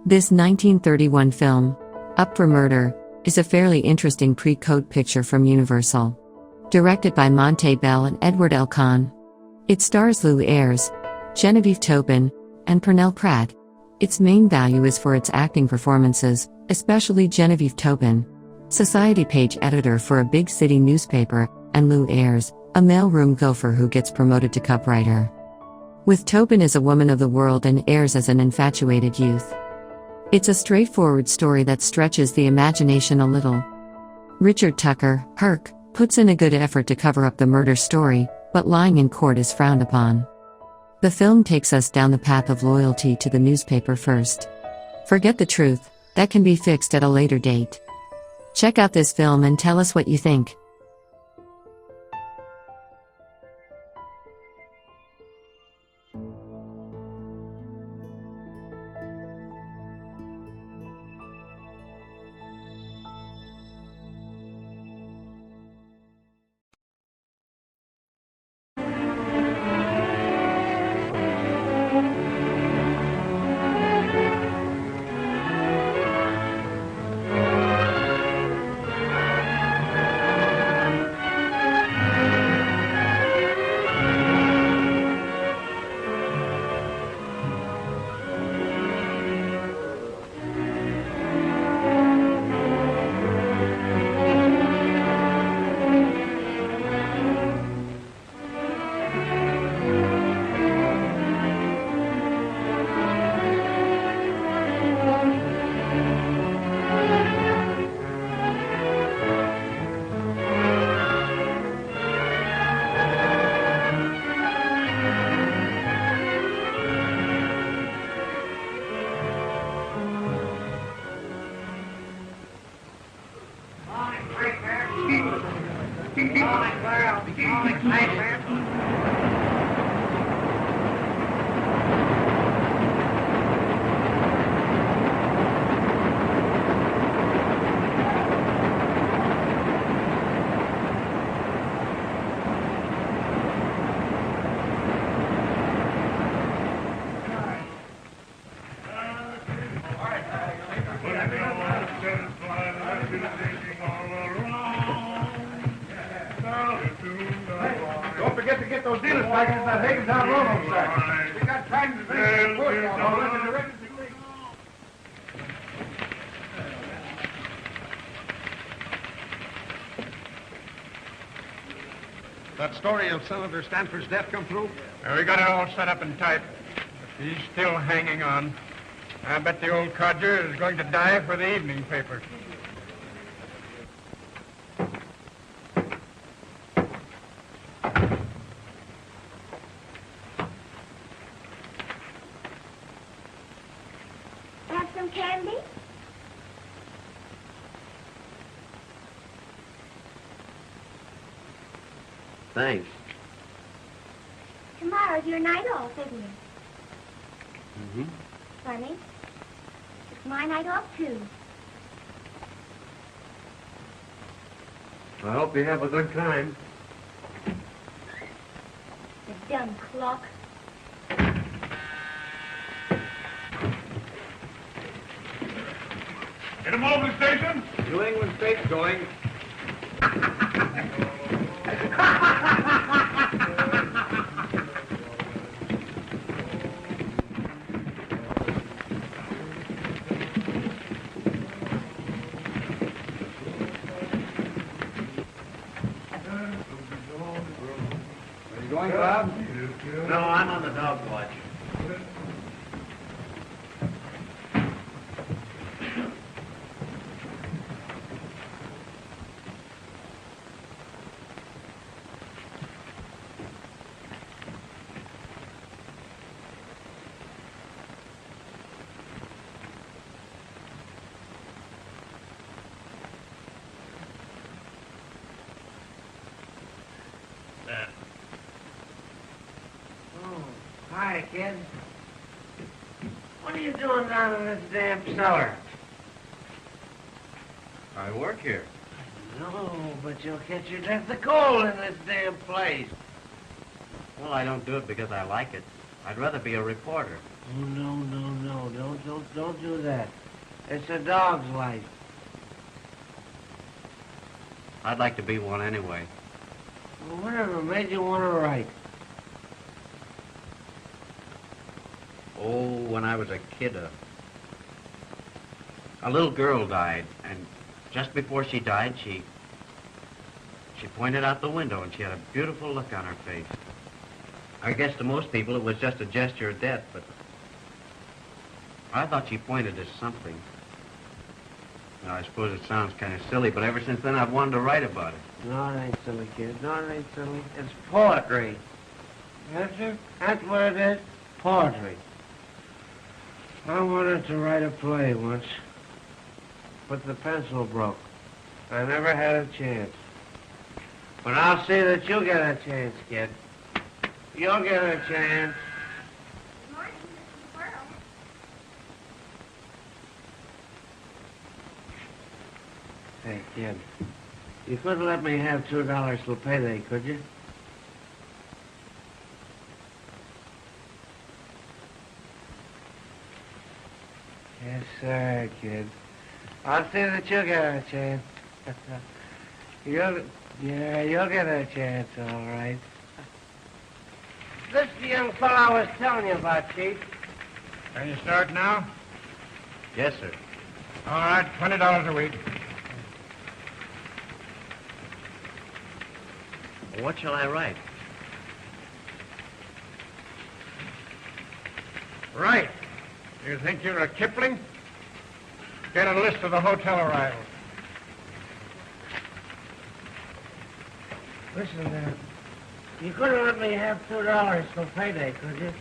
This 1931 film, Up for Murder, is a fairly interesting pre-code picture from Universal. Directed by Monta Bell and Edward L. Cahn. It stars Lew Ayres, Genevieve Tobin, and Purnell Pratt. Its main value is for its acting performances, especially Genevieve Tobin, society page editor for a big city newspaper, and Lew Ayres, a mailroom gopher who gets promoted to cub writer. With Tobin as a woman of the world and Ayres as an infatuated youth. It's a straightforward story that stretches the imagination a little. Richard Tucker, Herc, puts in a good effort to cover up the murder story, but lying in court is frowned upon. The film takes us down the path of loyalty to the newspaper first. Forget the truth, that can be fixed at a later date. Check out this film and tell us what you think. Don't forget to get those dealers back in that Hastings down road on side. We got time to finish the push. I'll let the directors agree. That story of Senator Stanford's death come through? We got it all set up and tight. He's still hanging on. I bet the old codger is going to die for the evening paper. Have some candy? Thanks. Tomorrow's your night off, isn't it? Mm-hmm. Funny. It's my night off, too. I hope you have a good time. The dumb clock. Get them over the station. New England State's going. Are you going, Bob? No, I'm on the dog watch. Hi, kid. What are you doing down in this damn cellar? I work here. No, but you'll catch your death of cold in this damn place. Well, I don't do it because I like it. I'd rather be a reporter. Oh, no. Don't do that. It's a dog's life. I'd like to be one anyway. Well, whatever made you want to write? Oh, when I was a kid, a little girl died, and just before she died, she pointed out the window, and she had a beautiful look on her face. I guess to most people it was just a gesture of death, but I thought she pointed to something. Now, I suppose it sounds kind of silly, but ever since then I've wanted to write about it. No, it ain't silly, kid. No, it ain't silly. It's poetry. That's it. That's what it is. Poetry. I wanted to write a play once, but the pencil broke. I never had a chance. But I'll see that you get a chance, kid. You'll get a chance. Good morning, Mrs. Squirrel. Hey, kid. You couldn't let me have $2 till payday, could you? Yes, sir, kid. I'll see that you get a chance. You'll get a chance, all right. This is the young fellow I was telling you about, Chief. Can you start now? Yes, sir. All right, $20 a week. What shall I write? Right. You think you're a Kipling? Get a list of the hotel arrivals. Listen, you couldn't let me have $2 till payday, could you?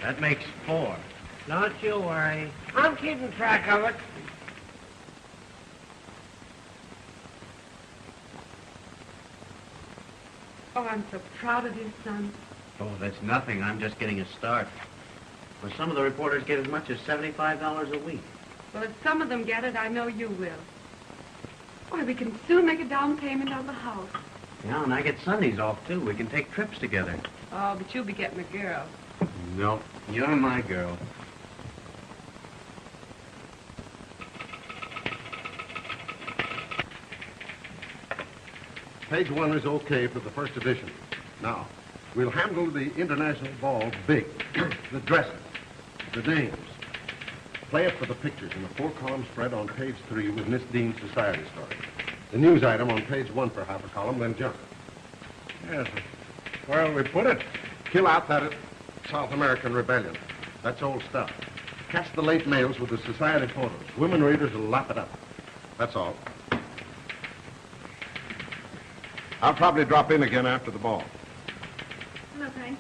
That makes 4. Don't you worry. I'm keeping track of it. Oh, I'm so proud of you, son. Oh, that's nothing. I'm just getting a start. Well, some of the reporters get as much as $75 a week. Well, if some of them get it, I know you will. Why, we can soon make a down payment on the house. Yeah, and I get Sundays off, too. We can take trips together. Oh, but you'll be getting a girl. No, you're my girl. Page 1 is okay for the first edition. Now, we'll handle the international ball big. The dresses, the names. Play it for the pictures in a 4-column spread on page 3 with Miss Dean's society story. The news item on page 1 for half a column, then jump. Yes. Where will we put it? Kill out that South American rebellion. That's old stuff. Cast the late mails with the society photos. Women readers will lap it up. That's all. I'll probably drop in again after the ball. No, thanks.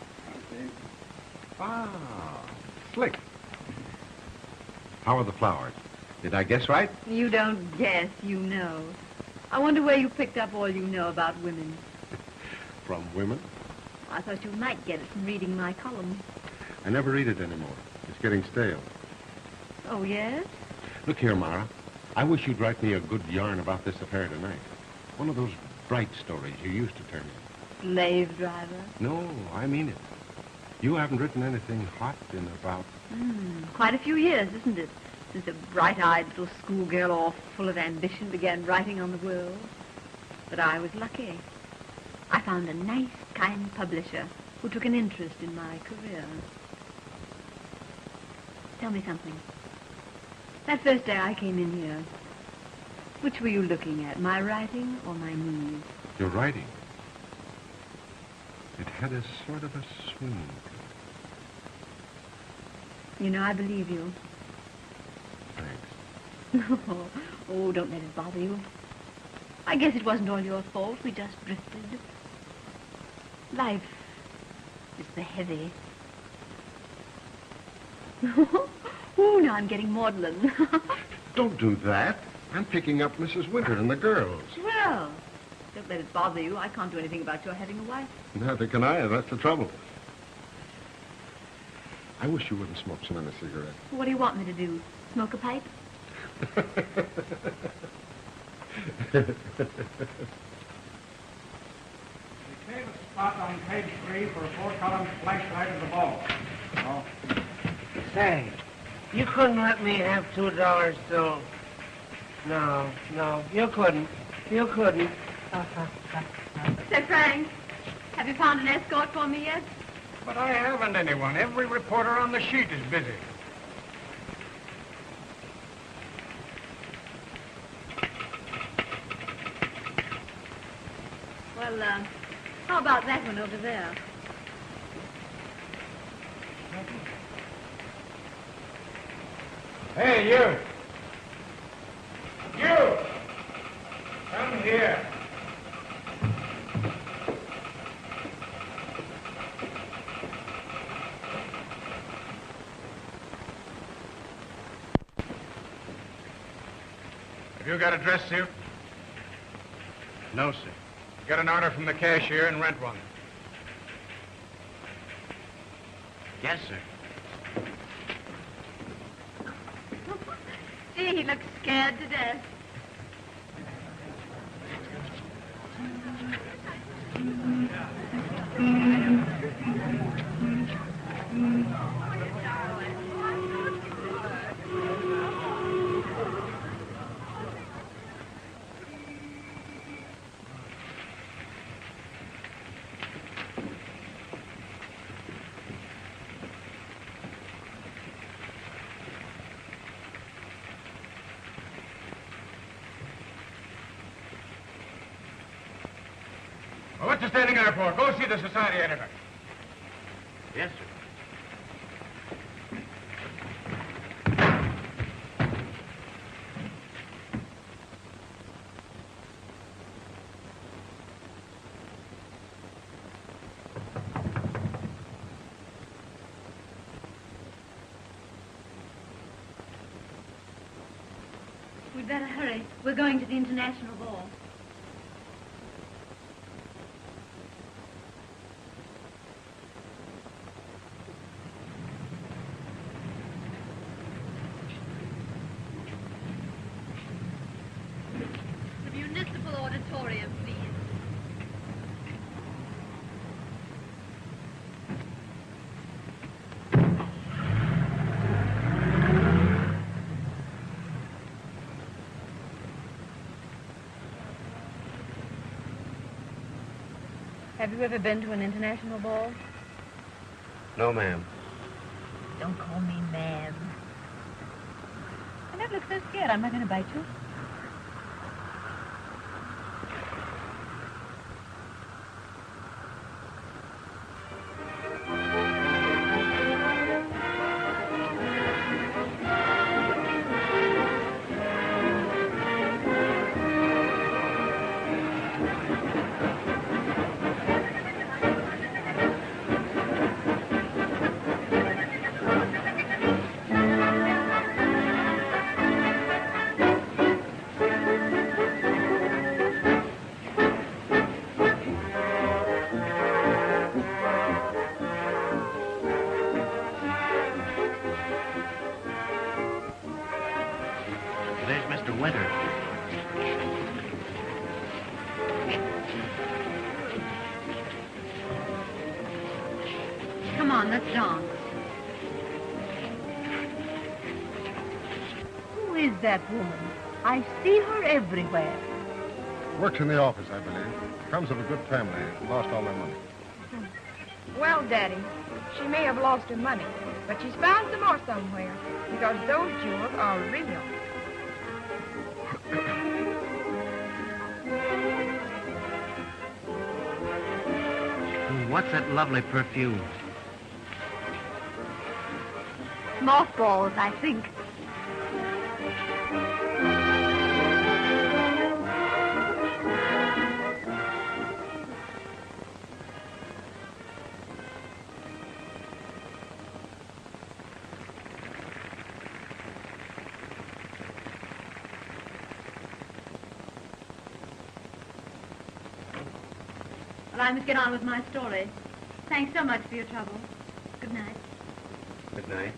Ah, slick. How are the flowers? Did I guess right? You don't guess, you know. I wonder where you picked up all you know about women. From women? I thought you might get it from reading my column. I never read it anymore. It's getting stale. Oh, yes? Look here, Mara. I wish you'd write me a good yarn about this affair tonight. One of those bright stories you used to turn in. Slave driver? No, I mean it. You haven't written anything hot in about... Quite a few years, isn't it? Since a bright-eyed little schoolgirl all full of ambition began writing on the world. But I was lucky. I found a nice, kind publisher who took an interest in my career. Tell me something. That first day I came in here, which were you looking at, my writing or my knees? Your writing. It had a sort of a swing. You know, I believe you. Thanks. Oh, don't let it bother you. I guess it wasn't all your fault. We just drifted. Life is the heavy. Oh, now I'm getting maudlin. Don't do that. I'm picking up Mrs. Winter and the girls. Well, don't let it bother you. I can't do anything about your having a wife. Neither can I. That's the trouble. I wish you wouldn't smoke so many cigarettes. What do you want me to do? Smoke a pipe? Save a spot on page 3 for a 4-column flashlight of the ball. Oh. Say, you couldn't let me have $2 still. No, you couldn't. You couldn't. Say, Frank, have you found an escort for me yet? But I haven't anyone. Every reporter on the sheet is busy. Well, how about that one over there? Hey, you! You! Come here. Have you got a dress suit? No, sir. Get an order from the cashier and rent one. Yes, sir. Gee, he looks scared to death. Well, what you standing there for? Go see the society editor. Yes, sir. We'd better hurry. We're going to the international ball. The municipal auditorium, please. Have you ever been to an international ball? No, ma'am. Don't call me ma'am. I don't look so scared. I'm not going to bite you. There's Mr. Winter. Come on, let's dance. Who is that woman? I see her everywhere. Works in the office, I believe. Comes of a good family. Lost all their money. Well, Daddy, she may have lost her money, but she's found some more somewhere, because those jewels are real. What's that lovely perfume? Mothballs, I think. Well, I must get on with my story. Thanks so much for your trouble. Good night. Good night.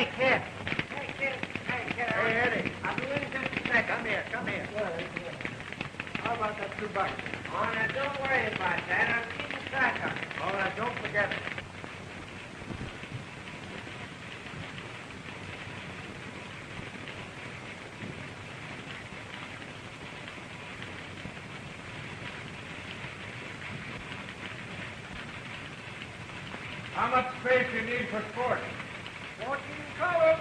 Hey, kid. Hey, Eddie. I'll be in just a sec. Come here. How about that $2? Oh, now, don't worry about that. I'm keeping track of it. All right, don't forget it. How much space do you need for sport? 14 columns.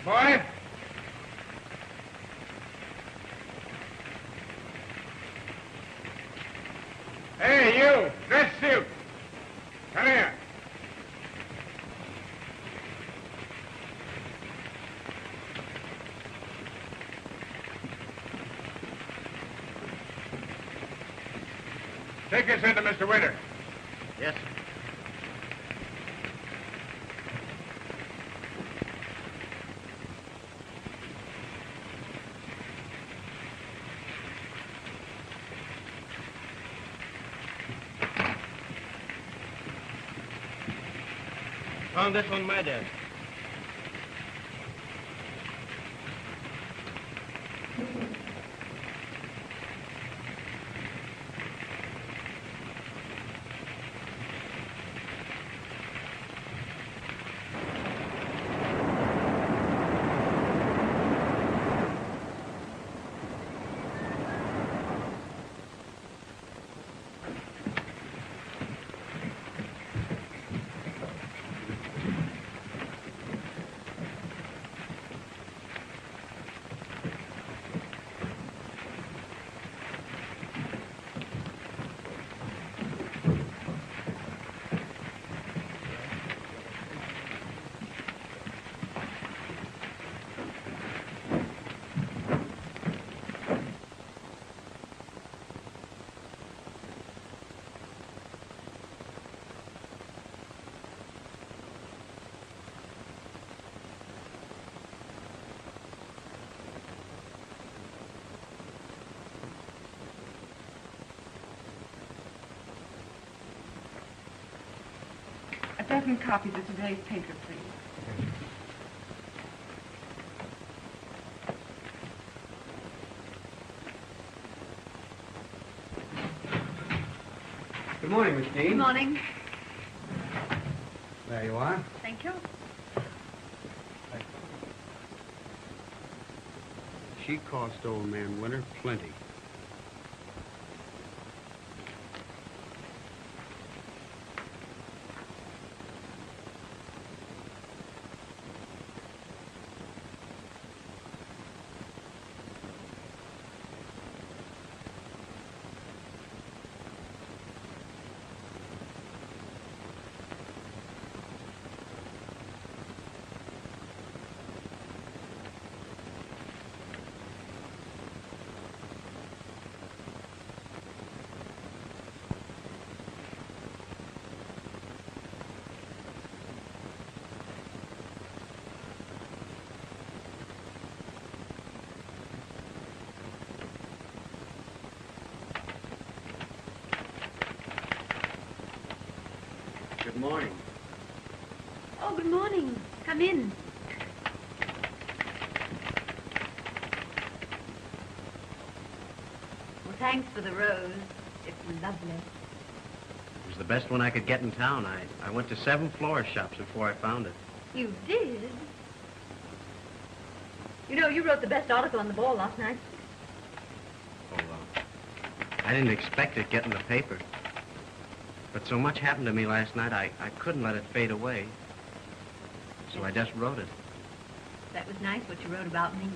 Boy? Hey, you! Dress suit! Come here. Take us into Mr. Winter. Yes, sir. Found this on my desk. A dozen copies of today's paper, please. Good morning, Miss Dean. Good morning. There you are. Thank you. She cost old man Winter plenty. Good morning. Oh, good morning. Come in. Well, thanks for the rose. It's lovely. It was the best one I could get in town. I went to 7 florist shops before I found it. You did? You know, you wrote the best article on the ball last night. Oh, I didn't expect it getting the paper. But so much happened to me last night, I couldn't let it fade away. So I just wrote it. That was nice what you wrote about me.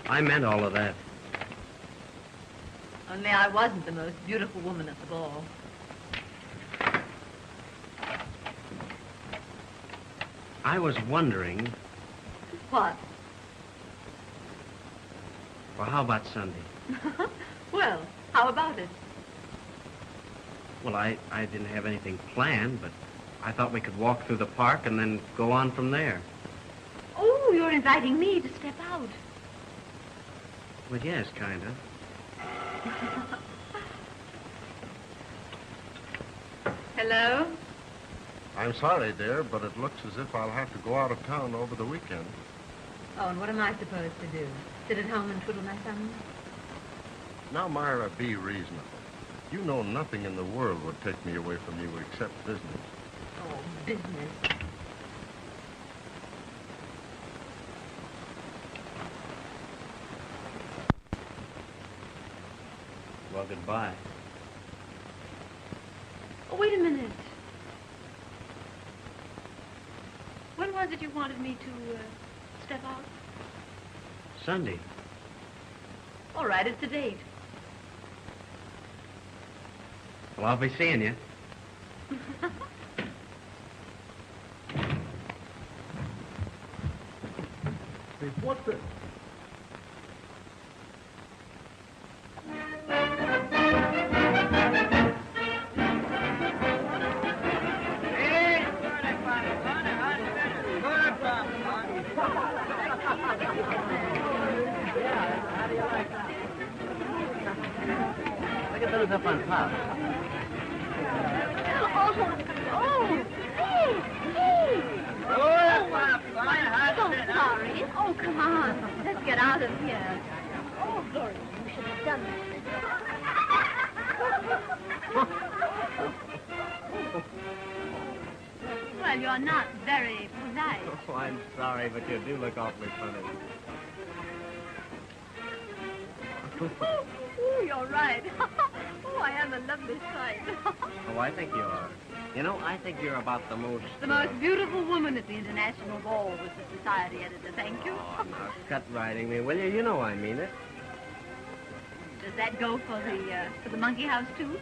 I meant all of that. Only I wasn't the most beautiful woman at the ball. I was wondering, What? well, how about Sunday? Well, how about it? Well, I didn't have anything planned, but I thought we could walk through the park and then go on from there. Oh, you're inviting me to step out. Well, yes, kind of. Hello? I'm sorry, dear, but it looks as if I'll have to go out of town over the weekend. Oh, and what am I supposed to do? Sit at home and twiddle my thumbs? Now, Myra, be reasonable. You know nothing in the world would take me away from you except business. Oh, business. Well, goodbye. Oh, wait a minute. When was it you wanted me to step out? Sunday. All right, it's a date. Well, I'll be seeing you. Hey, what the... Look at those up on top. So sorry. Oh, come on. Let's get out of here. Oh, Harry, you should have done Well, you're not very polite. Oh, I'm sorry, but you do look awfully funny. Oh, you're right. Oh, I am a lovely sight. Oh, I think you are. You know, I think you're about the most... The most beautiful woman at the International Ball was the society editor. Thank you. Oh, now, cut riding me, will you? You know I mean it. Does that go for the monkey house, too?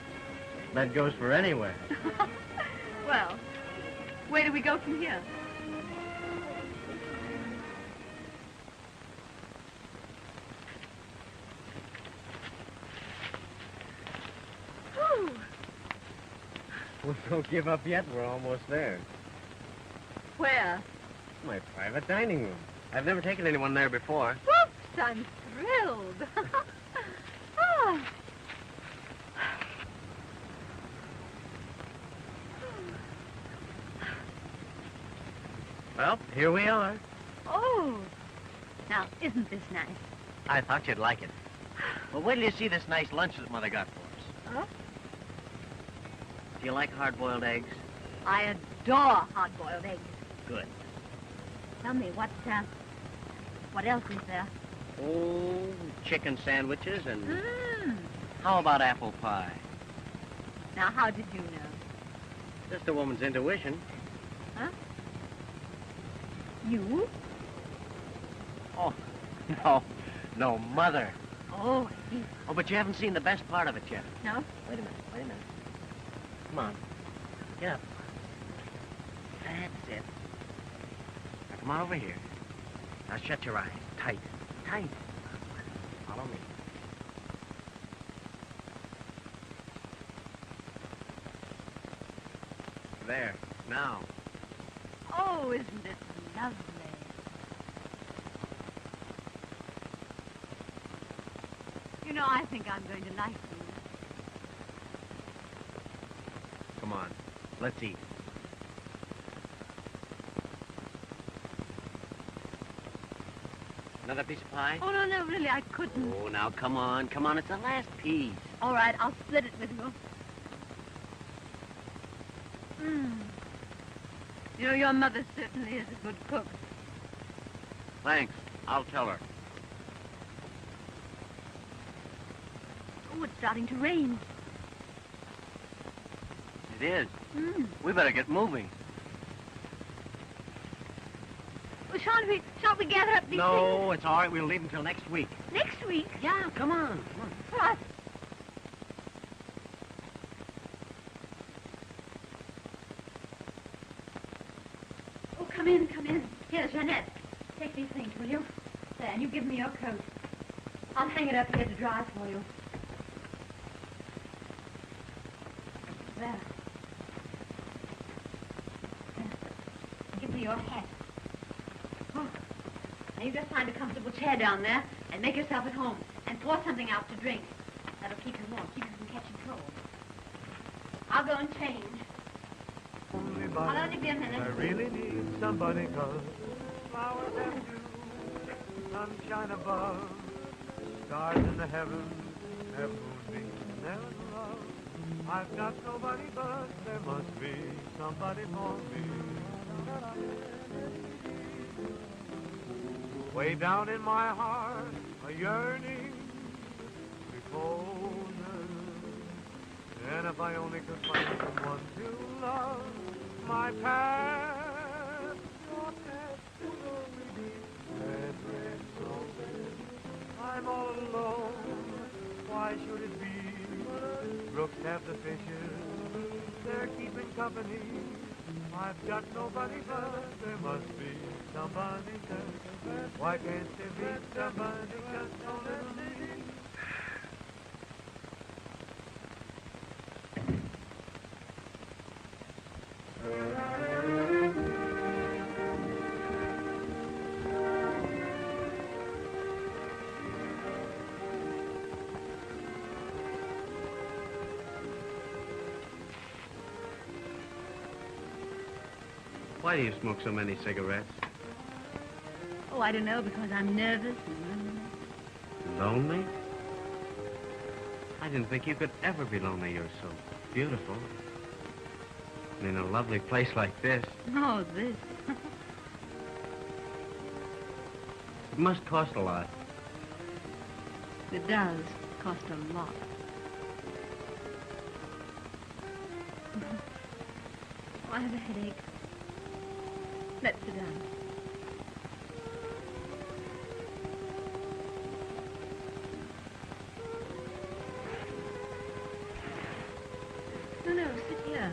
That goes for anywhere. Well, where do we go from here? Whew. Well, don't give up yet. We're almost there. Where? My private dining room. I've never taken anyone there before. Whoops, I'm thrilled. Ah. Well, here we are. Oh, now, isn't this nice? I thought you'd like it. Well, wait till you see this nice lunch that Mother got for us. Huh? Do you like hard-boiled eggs? I adore hard-boiled eggs. Good. Tell me, what else is there? Oh, chicken sandwiches and... Mmm. How about apple pie? Now, how did you know? Just a woman's intuition. Huh? You? Oh, no, Mother. Oh, I see. Oh, but you haven't seen the best part of it yet. No? Wait a minute. Come on. Get up. That's it. Now, come on over here. Now, shut your eyes. Tight. Tight. Follow me. There. Now. Oh, isn't it lovely? You know, I think I'm going to like you. Come on. Let's eat. Another piece of pie? Oh, no, really, I couldn't. Oh, now, come on. Come on. It's the last piece. All right, I'll split it with you. You know, your mother certainly is a good cook. Thanks. I'll tell her. Oh, it's starting to rain. It is. Mm. We better get moving. Well, shan't we gather up these No, it's all right. We'll leave until next week. things? Next week? Yeah, come on. What? Come in, come in. Here, Jeanette. Take these things, will you? There, and you give me your coat. I'll hang it up here to dry for you. There. Give me your hat. Oh. Now you just find a comfortable chair down there and make yourself at home and pour something out to drink. That'll keep you warm, keep you from catching cold. I'll go and change. I'll only be a minute. I really need somebody 'cause flowers and dew, sunshine above, stars in the heavens have moved me, never love. I've got nobody, but there must be somebody for me. Way down in my heart, a yearning behold her. And if I only could find someone to love, my path, your path to glory, red, red, so red. I'm all alone, why should it be? Brooks have the fishes, they're keeping company. I've got nobody, but there must be somebody there. Why can't there be somebody just a little me? Why do you smoke so many cigarettes? Oh, I don't know, because I'm nervous and lonely. Lonely? I didn't think you could ever be lonely. You're so beautiful. And in a lovely place like this. Oh, this. It must cost a lot. It does cost a lot. Oh, I have a headache. Let's sit down. No, sit here.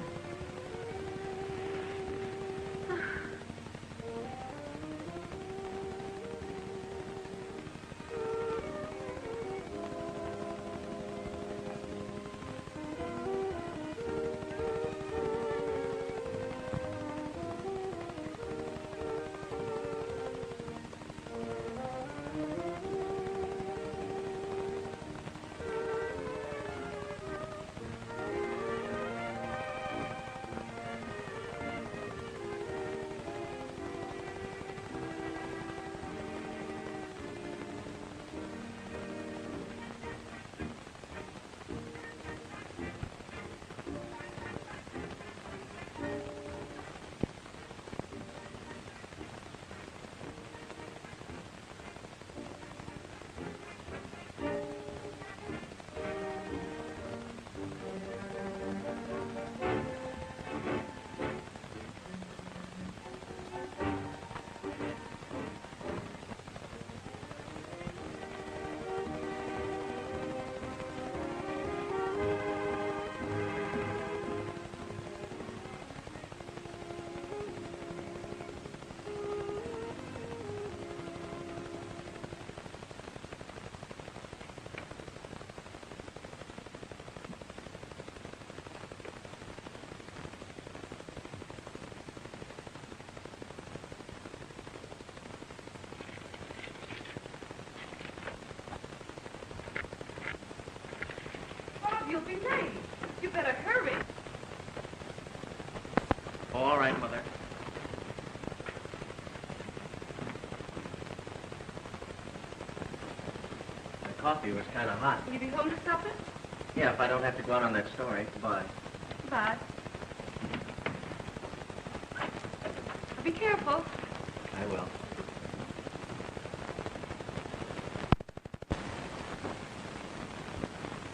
You'll be late. You better hurry. Oh, all right, Mother. The coffee was kind of hot. Will you be home to supper? Yeah, if I don't have to go out on that story. Goodbye. Bye. Be careful. I will.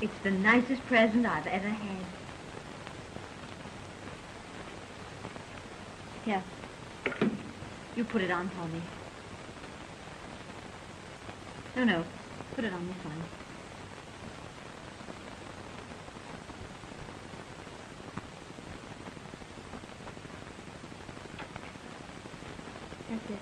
It's the nicest present I've ever had. Here. You put it on for me. No. Put it on this one. like this.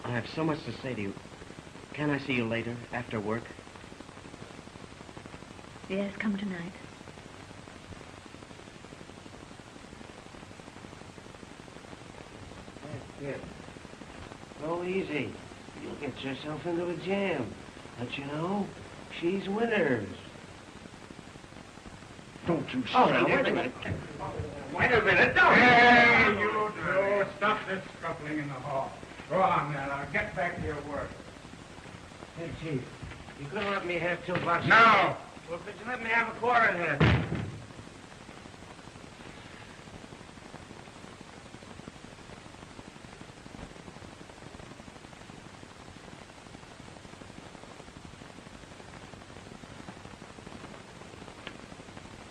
I have so much to say to you. Can I see you later, after work? Yes, come tonight. That's it. Go easy. You'll get yourself into a jam. But you know, she's winners. Don't you Oh, say now, that. wait a minute. Wait a minute. Don't. Hey, you two. Stop this scuffling in the hall. Go on now. Get back to your work. Hey, Chief, you gonna let me have $2? No. Well, could you let me have a quarter then?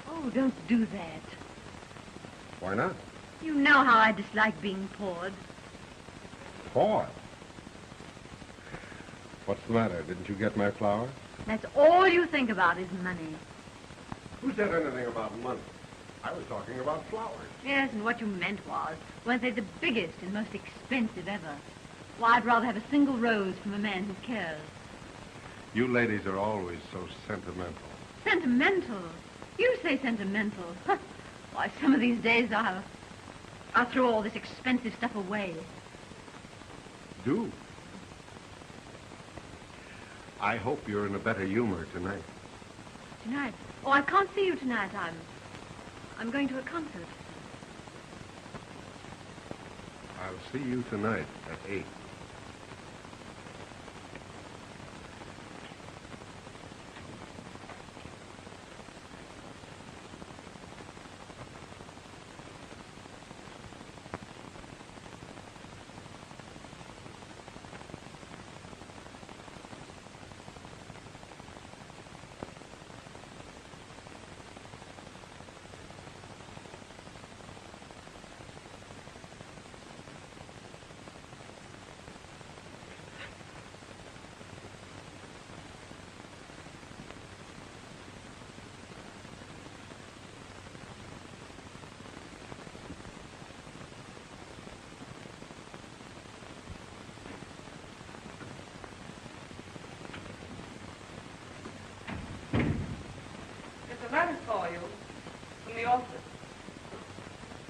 Oh, don't do that. Why not? You know how I dislike being poured. Boy. What's the matter? Didn't you get my flower? That's all you think about is money. Who said anything about money? I was talking about flowers. Yes, and what you meant was, weren't they the biggest and most expensive ever? Why, I'd rather have a single rose from a man who cares. You ladies are always so sentimental. Sentimental? You say sentimental. Why, some of these days I'll throw all this expensive stuff away. Do. I hope you're in a better humor tonight. Tonight? Oh, I can't see you tonight. I'm going to a concert. I'll see you tonight at 8. There's a letter for you from the office.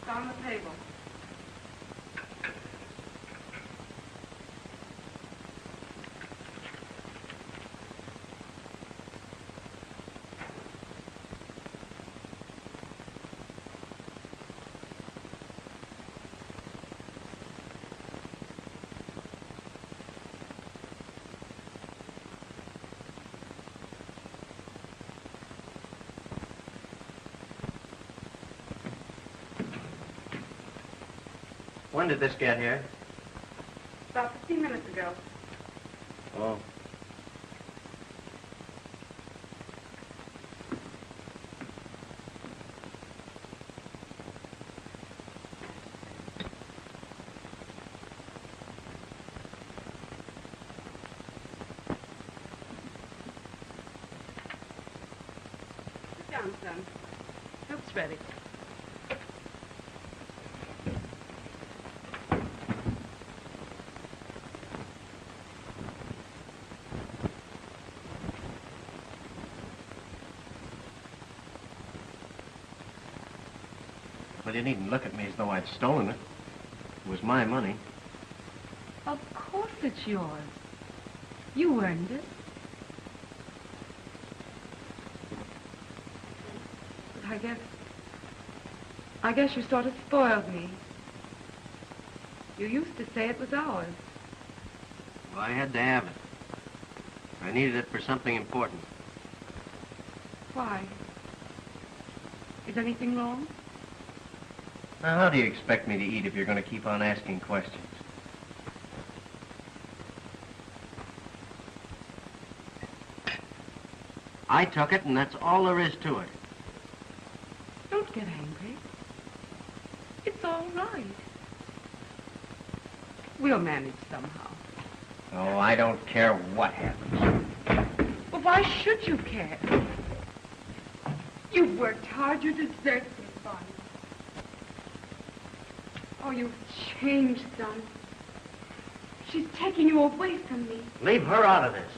It's on the table. When did this get here? About 15 minutes ago. Oh. Sit down, son. Soup's ready. Well, you needn't look at me as though I'd stolen it. It was my money. Of course it's yours. You earned it. But I guess you sort of spoiled me. You used to say it was ours. Well, I had to have it. I needed it for something important. Why? Is anything wrong? Now, how do you expect me to eat if you're going to keep on asking questions? I took it, and that's all there is to it. Don't get angry. It's all right. We'll manage somehow. Oh, I don't care what happens. But why should you care? You've worked hard. You deserve this, Bonnie. Oh, you've changed, son. She's taking you away from me. Leave her out of this.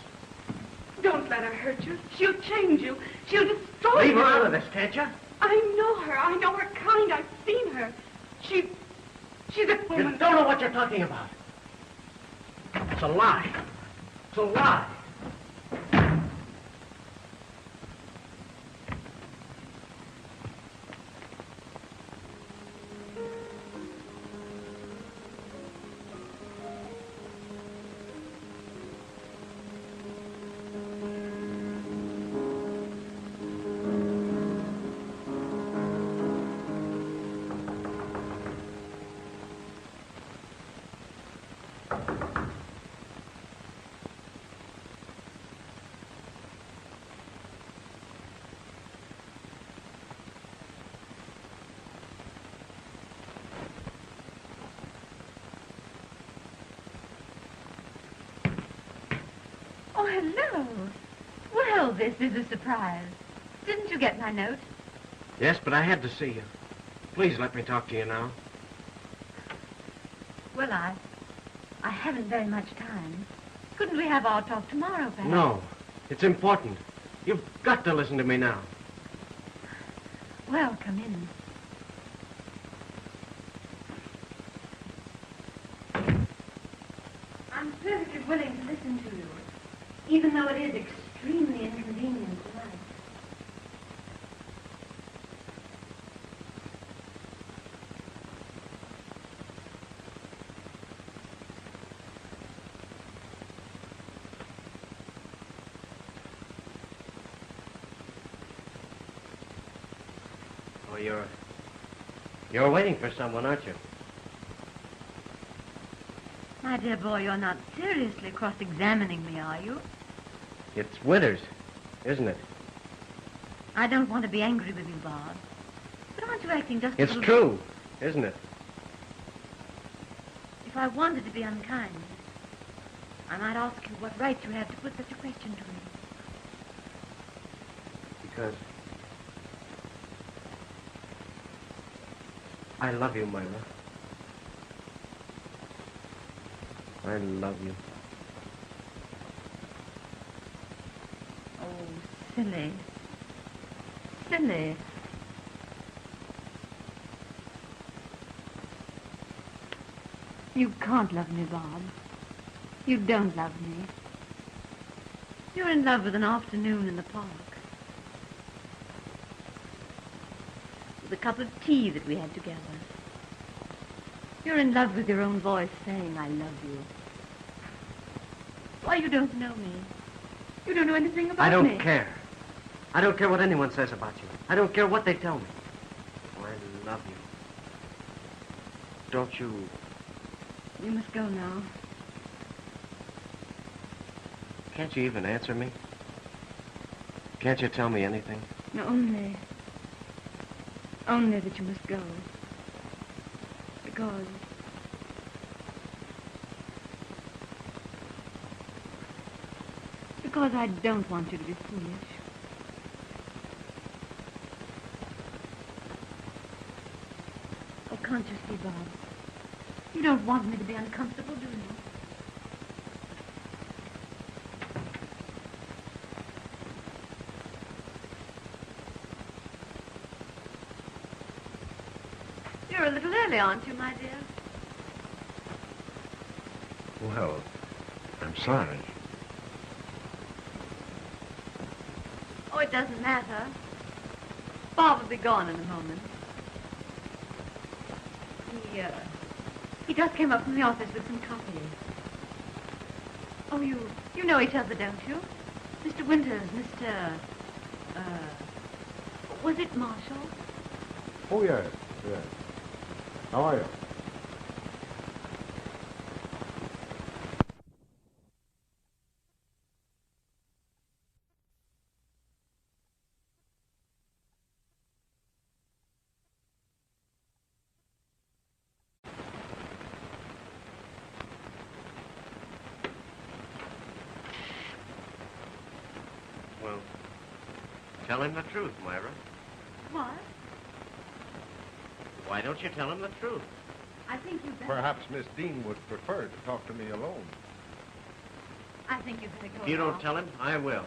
Don't let her hurt you. She'll change you. She'll destroy you. Leave her out of this, can't you? I know her. I know her kind. I've seen her. She's a woman. You don't know what you're talking about. It's a lie. It's a lie. Oh, hello. Well, this is a surprise. Didn't you get my note? Yes, but I had to see you. Please let me talk to you now. Well, I haven't very much time. Couldn't we have our talk tomorrow, perhaps? No, it's important. You've got to listen to me now. Well, come in. I'm perfectly willing to listen to you, even though it is extremely inconvenient tonight. Oh, you're waiting for someone, aren't you? My dear boy, you're not seriously cross-examining me, are you? It's Winters, isn't it? I don't want to be angry with you, Bob. But aren't you acting just a It's little... true, isn't it? If I wanted to be unkind, I might ask you what right you have to put such a question to me. Because I love you, Myra. I love you. Oh, silly. Silly. You can't love me, Bob. You don't love me. You're in love with an afternoon in the park. With a cup of tea that we had together. You're in love with your own voice saying, I love you. Why, you don't know me. You don't know anything about me. I don't care. I don't care what anyone says about you. I don't care what they tell me. Oh, I love you. Don't you... You must go now. Can't you even answer me? Can't you tell me anything? No, only that you must go. Because I don't want you to be foolish. Oh, can't you see, Bob? You don't want me to be uncomfortable, do you? You're a little early, aren't you, my dear? Well, I'm sorry. Oh, it doesn't matter. Bob will be gone in a moment. He just came up from the office with some coffee. Oh, you know each other, don't you? Mr. Winters, was it Marshall? Oh, yes, yes. How are you? Tell him the truth, Myra. What? Why don't you tell him the truth? I think you better... Perhaps Miss Dean would prefer to talk to me alone. I think you better go If you don't now. tell him, I will.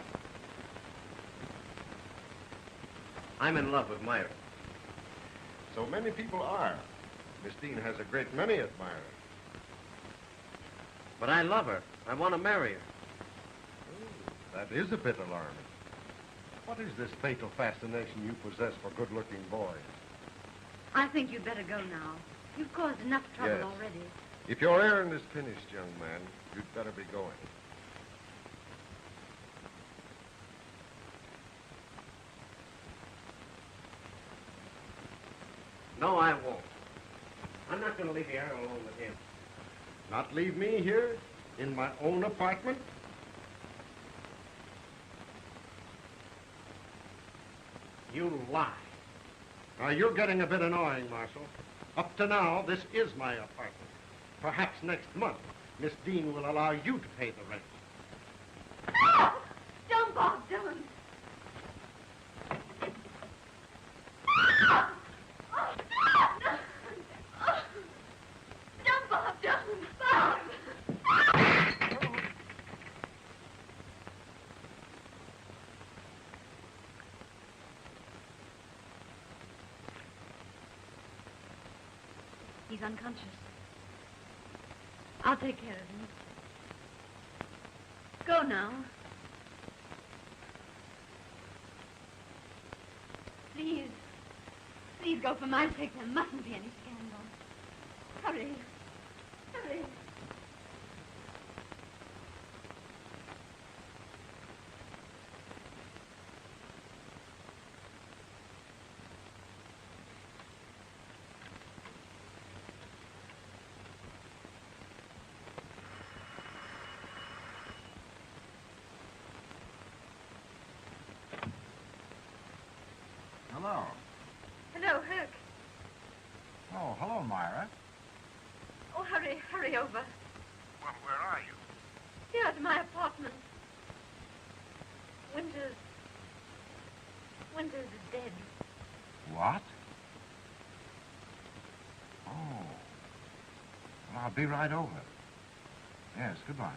I'm in love with Myra. So many people are. Miss Dean has a great many admirers. But I love her. I want to marry her. That is a bit alarming. What is this fatal fascination you possess for good-looking boys? I think you'd better go now. You've caused enough trouble Yes. already. If your errand is finished, young man, you'd better be going. No, I won't. I'm not going to leave you here alone with him. Not leave me here in my own apartment? You lie. Now, you're getting a bit annoying, Marshal. Up to now, this is my apartment. Perhaps next month, Miss Dean will allow you to pay the rent. Don't, Bob, don't. Don't, Bob, don't. Bob! He's unconscious. I'll take care of him. Go now. Please. Please go for my sake. There mustn't be any scandal. Hurry. Hurry. Hello. Hello, Herc. Oh, hello, Myra. Oh, hurry, hurry over. Well, where are you? Here at my apartment. Winters is dead. What? Oh. Well, I'll be right over. Yes, goodbye.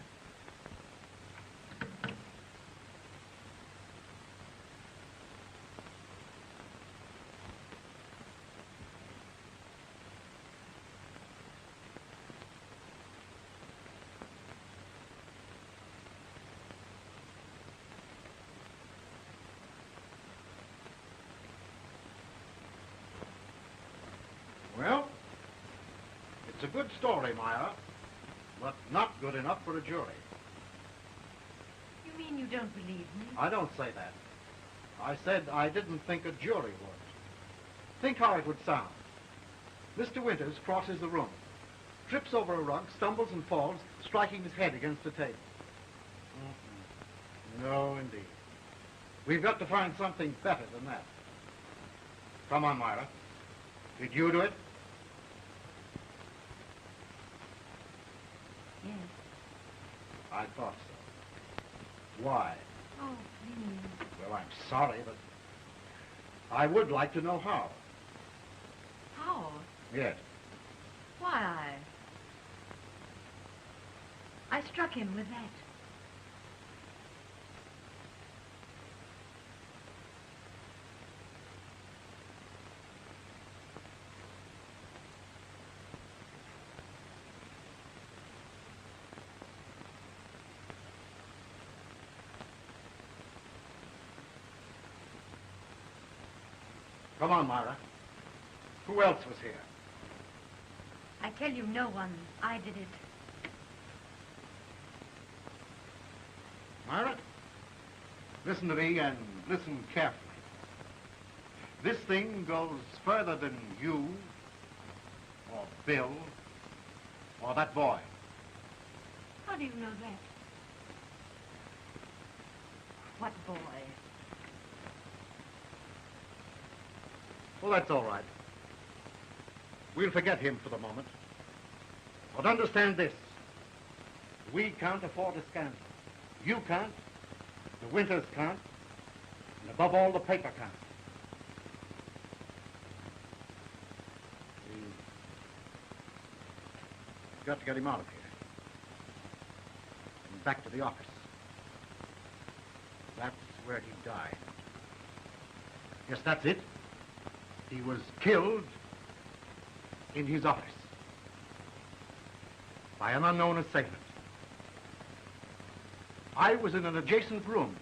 Well, it's a good story, Myra, but not good enough for a jury. You mean you don't believe me? I don't say that. I said I didn't think a jury would. Think how it would sound. Mr. Winters crosses the room, trips over a rug, stumbles and falls, striking his head against the table. No, indeed. We've got to find something better than that. Come on, Myra. Did you do it? Yes. I thought so. Why? Oh, please. Well, I'm sorry, but I would like to know how. How? Yes. Why, I struck him with that. Come on, Myra. Who else was here? I tell you, no one. I did it. Myra, listen to me and listen carefully. This thing goes further than you, or Bill, or that boy. How do you know that? What boy? Well, that's all right. We'll forget him for the moment. But understand this. We can't afford a scandal. You can't. The Winters can't. And above all, the paper counts. We've got to get him out of here. And back to the office. That's where he died. Yes, that's it. He was killed in his office by an unknown assailant. I was in an adjacent room.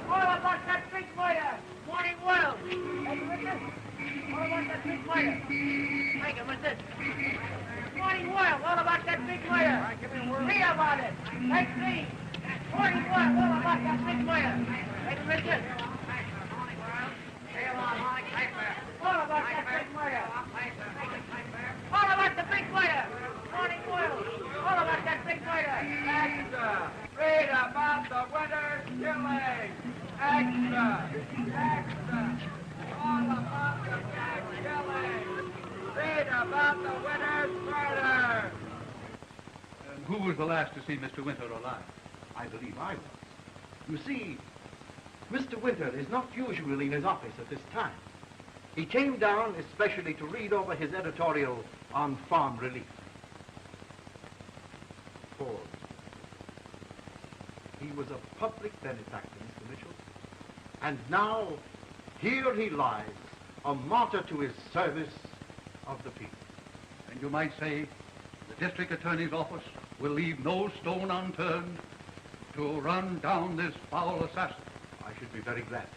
All about that big fire! Morning well! Hey, Richard! All about that big fire! Thank you, Richard! Morning well! All about that big fire! All right, give me a word. Read about it! Take three! Morning well! All about that big fire! Thank you, Richard! All about that big fire! All about the big fire! Morning well! All about that big fire! Extra! Read about the winter's killing! Extra! Extra! All about the big killing! Read about the winter's murder! And who was the last to see Mr. Winter alive? I believe I was. You see, Mr. Winter is not usually in his office at this time. He came down especially to read over his editorial on farm relief. Pause. He was a public benefactor, Mr. Mitchell. And now, here he lies, a martyr to his service of the people. And you might say the district attorney's office will leave no stone unturned to run down this foul assassin. I should be very glad to.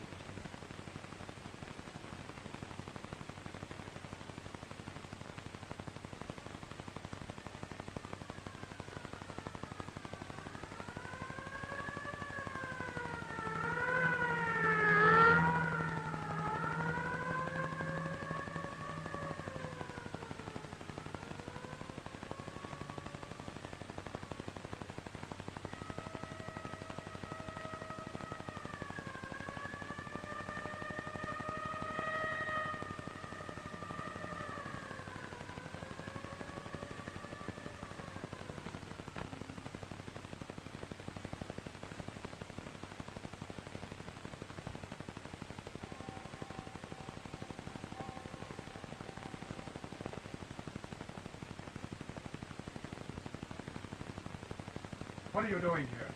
What are you doing here?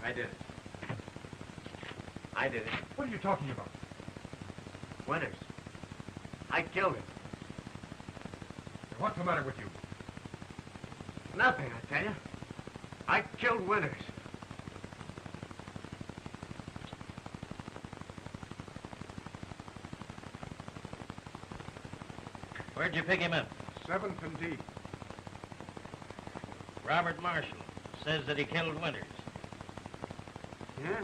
I did it. I did it. What are you talking about? Winters. I killed him. What's the matter with you? Nothing, I tell you. I killed Winters. Where'd you pick him up? 7th and D. Robert Marshall says that he killed Winters. Yeah?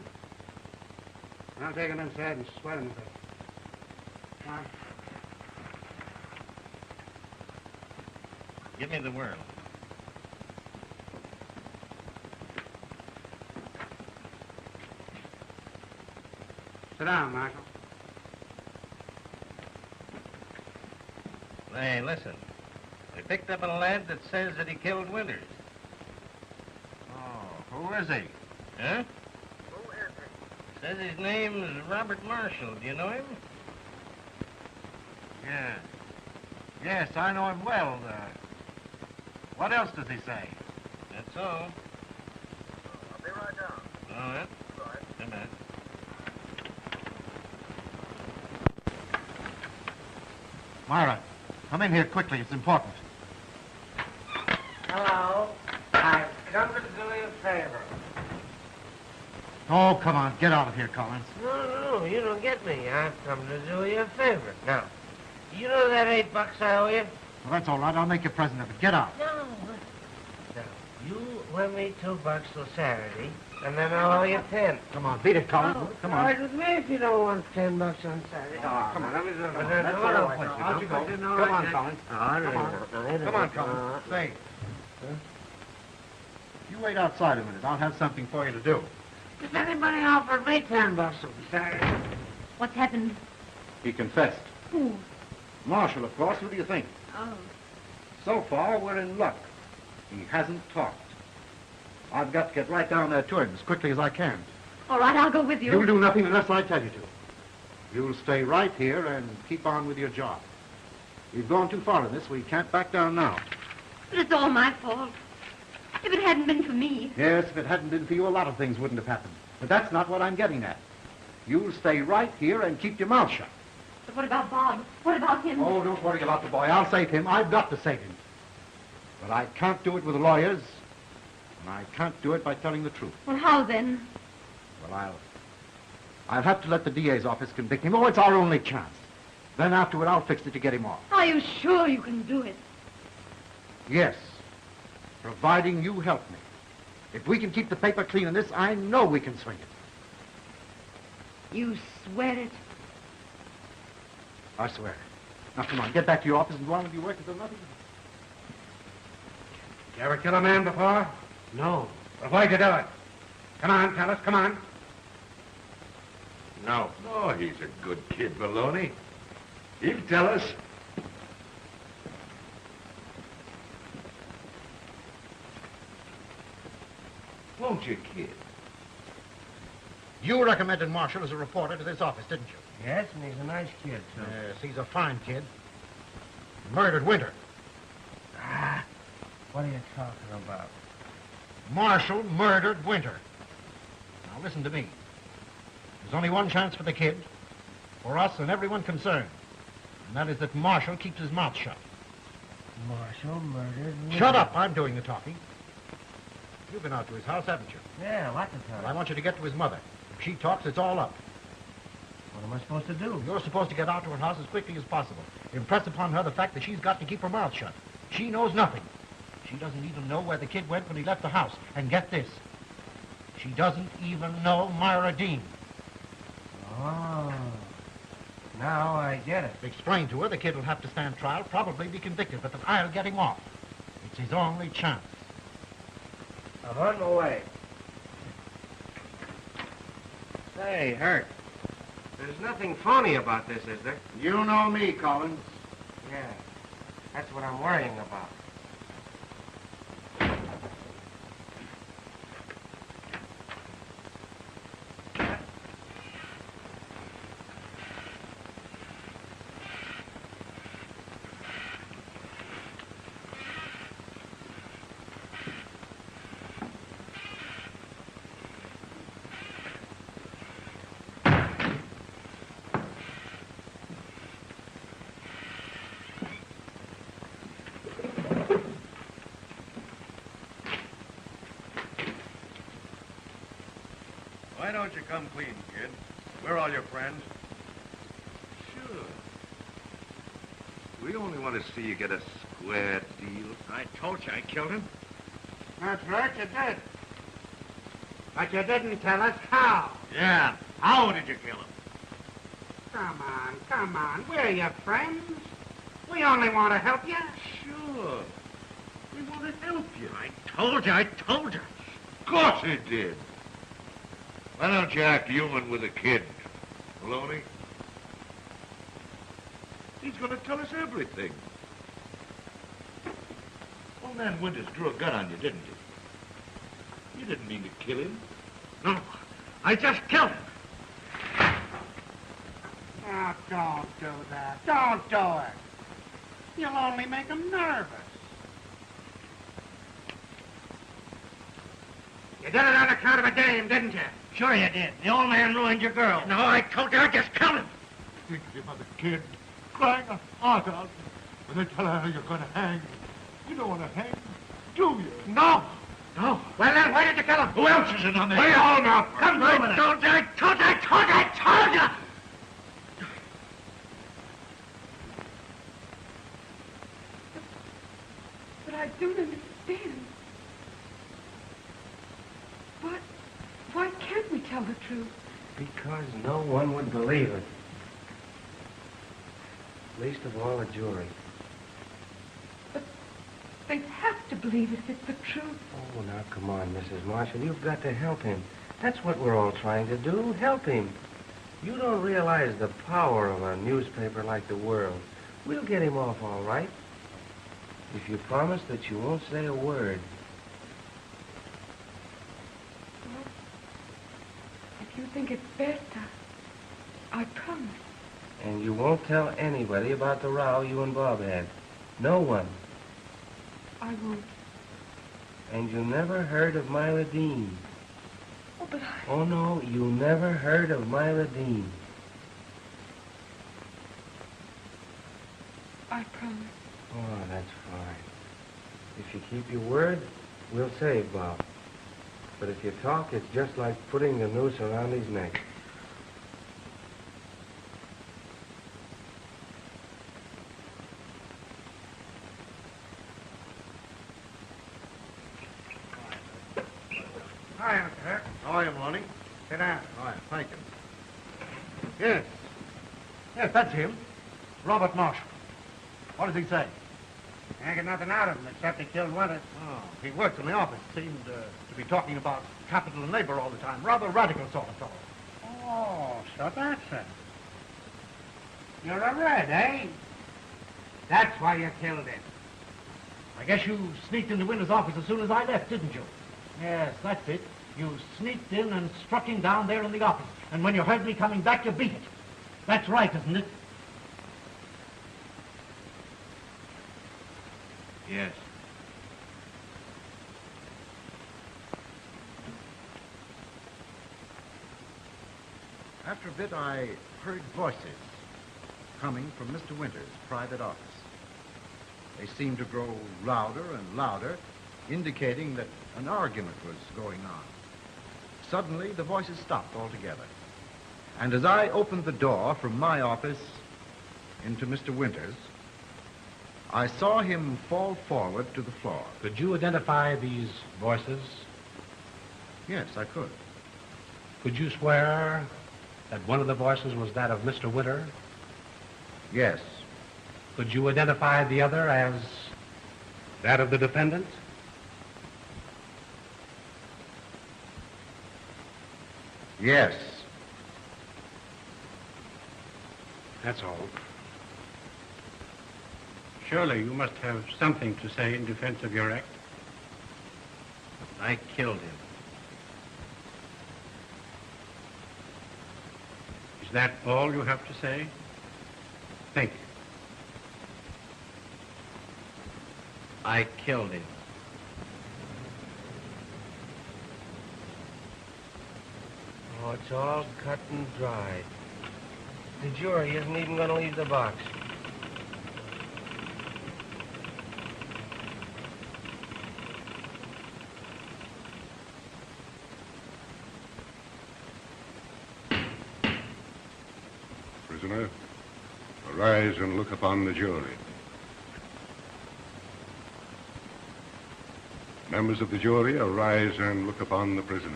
I'll take him inside and sweat him a bit. Come on. Give me the whirl. Sit down, Marshal. Hey, listen. We picked up a lad that says that he killed Winters. Oh, who is he? Huh? Who is he? Says his name's Robert Marshall. Do you know him? Yeah. Yes, I know him well. What else does he say? That's all. I'll be right down. All right. Right. Come on. Myra, come in here quickly. It's important. Hello. I've come to do you a favor. Oh, come on. Get out of here, Collins. No, you don't get me. I've come to do you a favor. Now, you know that $8 I owe you? Well, that's all right. I'll make you a present of it. Get out. No. Now, you lend me $2 till Saturday, and then I'll owe you 10. Come on, beat it, Collins. Come All on. right with me if you don't want $10 on Saturday. Oh, come on. Let me do it. That's all right. Out you go. Come on, Collins. All right. Come on. Come on, Collins. Say. You wait outside a minute. I'll have something for you to do. If anybody offered me $10 on Saturday. What's happened? He confessed. Who? Marshall, of course. Who do you think? Oh. So far, we're in luck. He hasn't talked. I've got to get right down there to him as quickly as I can. All right, I'll go with you. You'll do nothing unless I tell you to. You'll stay right here and keep on with your job. We've gone too far in this. We can't back down now. But it's all my fault. If it hadn't been for me. Yes, if it hadn't been for you, a lot of things wouldn't have happened. But that's not what I'm getting at. You'll stay right here and keep your mouth shut. But what about Bob? What about him? Oh, don't worry about the boy. I'll save him. I've got to save him. But I can't do it with lawyers, and I can't do it by telling the truth. Well, how then? Well, I'll have to let the DA's office convict him. Oh, it's our only chance. Then afterward, I'll fix it to get him off. Are you sure you can do it? Yes, providing you help me. If we can keep the paper clean in this, I know we can swing it. You swear it? I swear it. Now, come on, get back to your office and go on with your work until nothing. You ever kill a man before? No. Well, why'd you do it? Come on, tell us, come on. No. Oh, he's a good kid, Maloney. He'll tell us. Won't you, kid? You recommended Marshall as a reporter to this office, didn't you? Yes, and he's a nice kid, too. Yes, he's a fine kid. Murdered Winter. Ah, what are you talking about? Marshall murdered Winter. Now, listen to me. There's only one chance for the kid, for us and everyone concerned. And that is that Marshall keeps his mouth shut. Marshall murdered Winter. Shut up. I'm doing the talking. You've been out to his house, haven't you? Yeah, lots of times. Well, I want you to get to his mother. If she talks, it's all up. What am I supposed to do? You're supposed to get out to her house as quickly as possible. Impress upon her the fact that she's got to keep her mouth shut. She knows nothing. She doesn't even know where the kid went when he left the house. And get this. She doesn't even know Myra Dean. Oh. Now I get it. Explain to her the kid will have to stand trial, probably be convicted, but that I'll get him off. It's his only chance. I'm on my way. Say, Hurt. There's nothing phony about this, is there? You know me, Collins. Yeah. That's what I'm worrying about. Why don't you come clean, kid? We're all your friends. Sure. We only want to see you get a square deal. I told you I killed him. That's right, you did. But you didn't tell us how. Yeah. How did you kill him? Come on. We're your friends. We only want to help you. Sure. We want to help you. I told you. Of course he did. Why don't you act human with a kid, Maloney? He's going to tell us everything. Old man Winters drew a gun on you, didn't he? You didn't mean to kill him. No, I just killed him. Oh, don't do that. Don't do it. You'll only make him nervous. You did it on account of a dame, didn't you? Sure you did. The old man ruined your girl. No, I told you I just killed him. Think of your mother, kid, crying her heart out. When they tell her you're going to hang, you don't want to hang, do you? No. Well, then, why did you kill him? Who else is in on this? We all know. Come I over told you. But I don't understand. But why can't we tell the truth? Because no one would believe it. Least of all a jury. But they'd have to believe if it's the truth. Oh, now, come on, Mrs. Marshall. You've got to help him. That's what we're all trying to do, help him. You don't realize the power of a newspaper like the World. We'll get him off all right. If you promise that you won't say a word. Well, if you think it's best, I promise. And you won't tell anybody about the row you and Bob had. No one. I won't. And you never heard of Myra Dean. Oh, but I... Oh, no, you never heard of Myra Dean. I promise. Oh, that's fine. If you keep your word, we'll save Bob. But if you talk, it's just like putting the noose around his neck. Hi, Mr. Hurt. How are you, Maloney? Sit down. All right, thank you. Yes. Yes, that's him. Robert Marshall. What does he say? I get nothing out of him except he killed Winters. Oh, he worked in the office. Seemed to be talking about capital and labor all the time. Rather radical sort of fellow. Oh, so that's it. You're a red, eh? That's why you killed him. I guess you sneaked into Winter's office as soon as I left, didn't you? Yes, that's it. You sneaked in and struck him down there in the office. And when you heard me coming back, you beat it. That's right, isn't it? Yes. After a bit, I heard voices coming from Mr. Winters' private office. They seemed to grow louder and louder, indicating that an argument was going on. Suddenly, the voices stopped altogether. And as I opened the door from my office into Mr. Winters', I saw him fall forward to the floor. Could you identify these voices? Yes, I could. Could you swear that one of the voices was that of Mr. Winter? Yes. Could you identify the other as that of the defendant? Yes. That's all. Surely you must have something to say in defense of your act. I killed him. Is that all you have to say? Think. I killed him. Oh, it's all cut and dried. The jury isn't even going to leave the box. Prisoner, arise and look upon the jury. Members of the jury, arise and look upon the prisoner.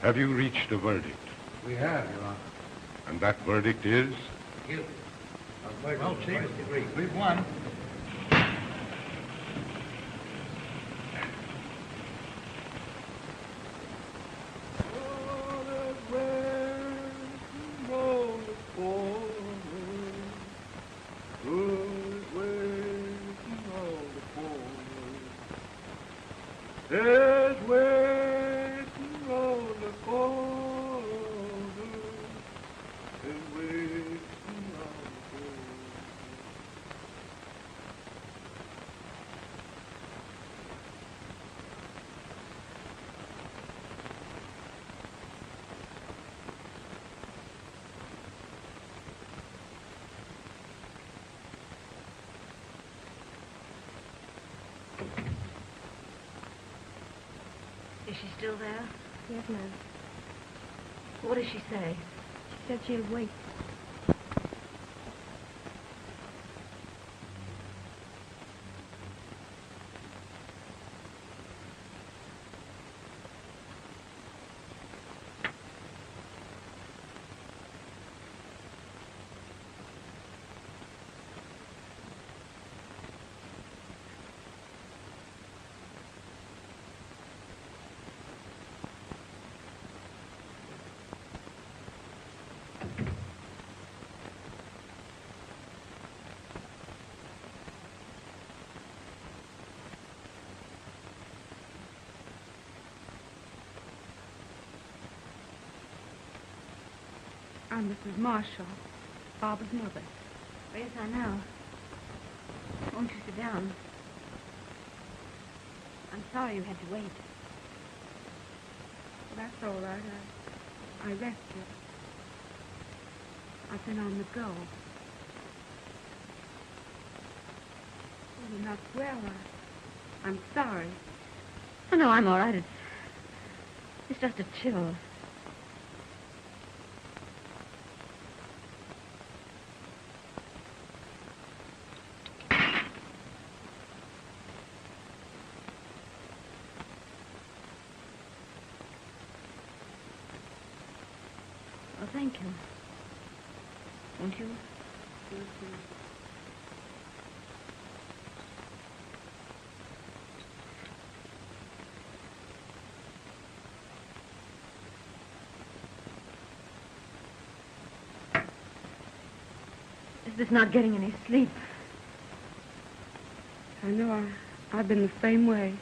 Have you reached a verdict? We have, Your Honor. And that verdict is? Guilty. Well, Chief, we've won. Is she still there? Yes, ma'am. What does she say? She said she'll wait. I'm Mrs. Marshall, Barbara's mother. Yes, I know. Won't you sit down? I'm sorry you had to wait. That's all right. I rested. I've been on the go. Oh, you're not well. I'm sorry. Oh, no, I'm all right. It's just a chill. Well, thank you. Won't you? Is this not getting any sleep? I know I've been the same way.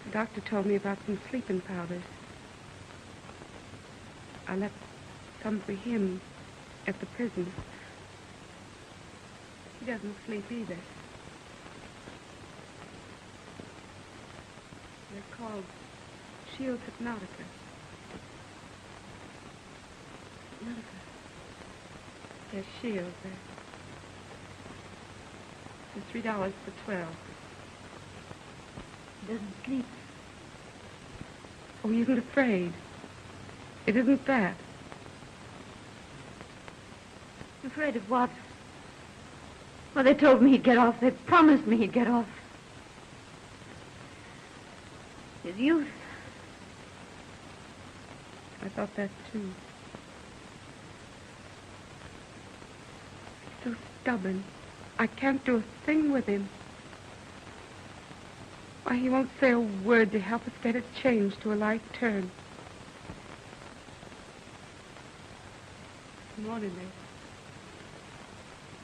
The doctor told me about some sleeping powders. I left some for him at the prison. He doesn't sleep either. They're called Shield Hypnotica. They're Shield. They're $3 for 12. He doesn't sleep. Oh, he isn't afraid. It isn't that. Afraid of what? Well, they told me he'd get off. They promised me he'd get off. His youth. I thought that, too. So stubborn. I can't do a thing with him. Why, he won't say a word to help us get it changed to a light turn. This morning,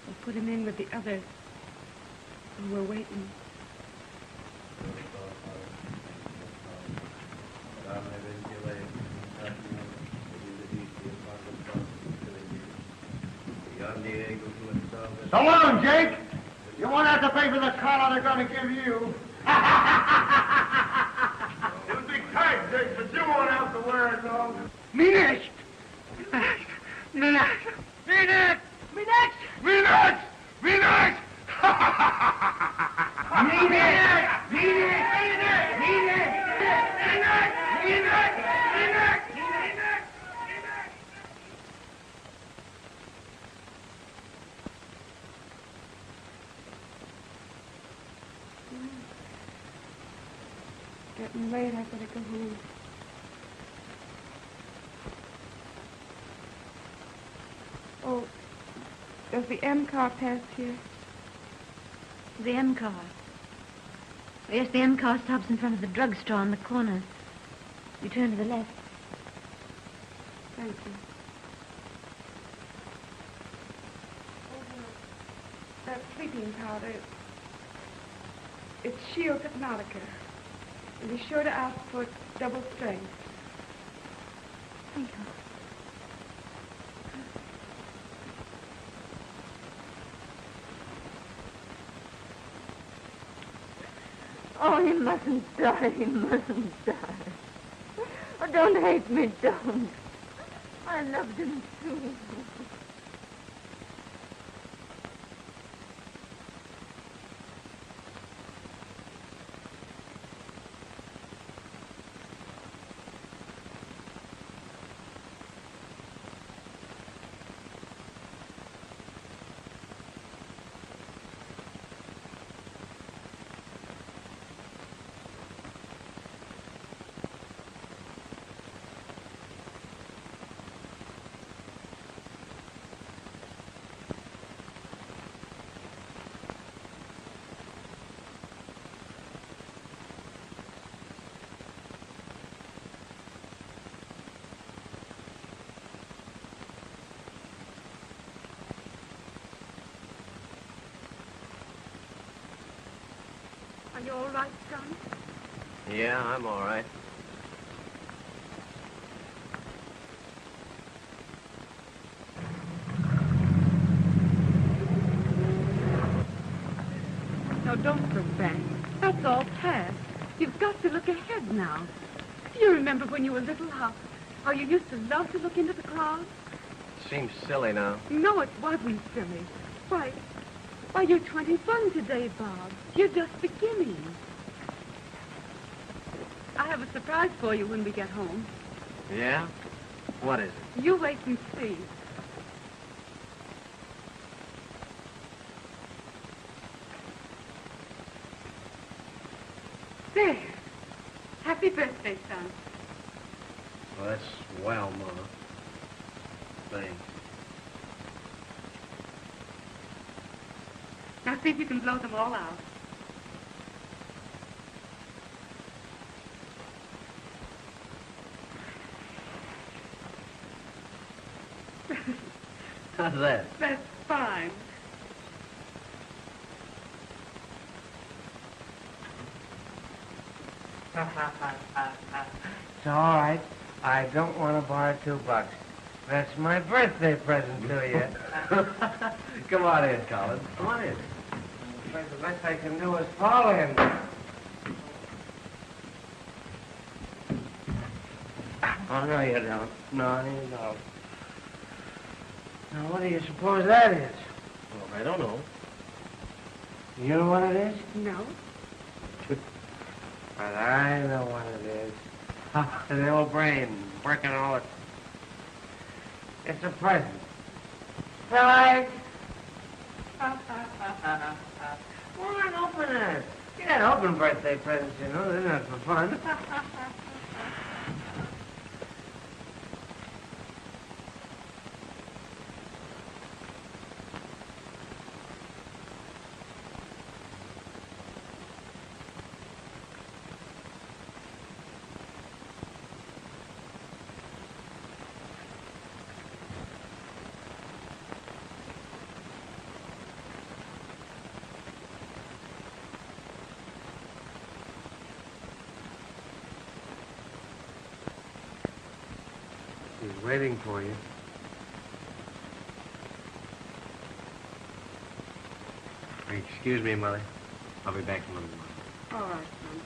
we'll put him in with the others. And we're waiting. So long, Jake. You won't have to pay for the collar they're going to give you. It'll be tight, Jake, but you won't have to wear it long. Me next. Me next. Me next. Me next. Me next. Me next. Me next. Me next. Me next. Me next. Me next. Getting late, I better go home. Oh, does the M car pass here? The M car. Oh, yes, the M car stops in front of the drugstore on the corner. You turn to the left. Thank you. That sleeping powder, it's Shield Hypnotica. And be sure to ask for double strength. Thank you. Oh, he mustn't die. He mustn't die. Oh, don't hate me, don't. I loved him too. Are you all right, son? Yeah, I'm all right. don't look back. That's all past. You've got to look ahead now. Do you remember when you were little how you used to love to look into the clouds? Seems silly now. No, it wasn't silly. Why, you're 21 today, Bob. You're just beginning. I have a surprise for you when we get home. Yeah? What is it? You wait and see. There. Happy birthday, son. Well, that's swell, Ma. Thanks. Now see if you can blow them all out. How's that? That's fine. It's all right. I don't want to borrow $2. That's my birthday present to you. Come on in, Colin. Come on in. I'm afraid the best I can do is follow him. Oh, no, you don't. No, you don't. Now, what do you suppose that is? Well, I don't know. You know what it is? No. But I know what it is. The old brain working all it. It's a present. Fellas! Come on, open it. You can't open birthday presents, you know. They're not for fun. He's waiting for you. Excuse me, Mother. I'll be back in a little while. All right, son.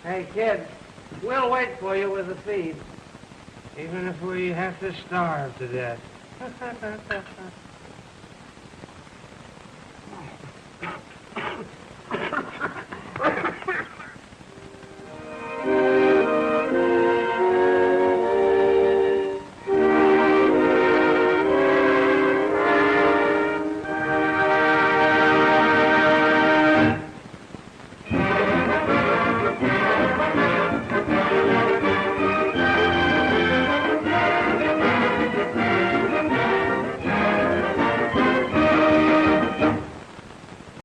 Hey, kid, we'll wait for you with the feed. Even if we have to starve to death.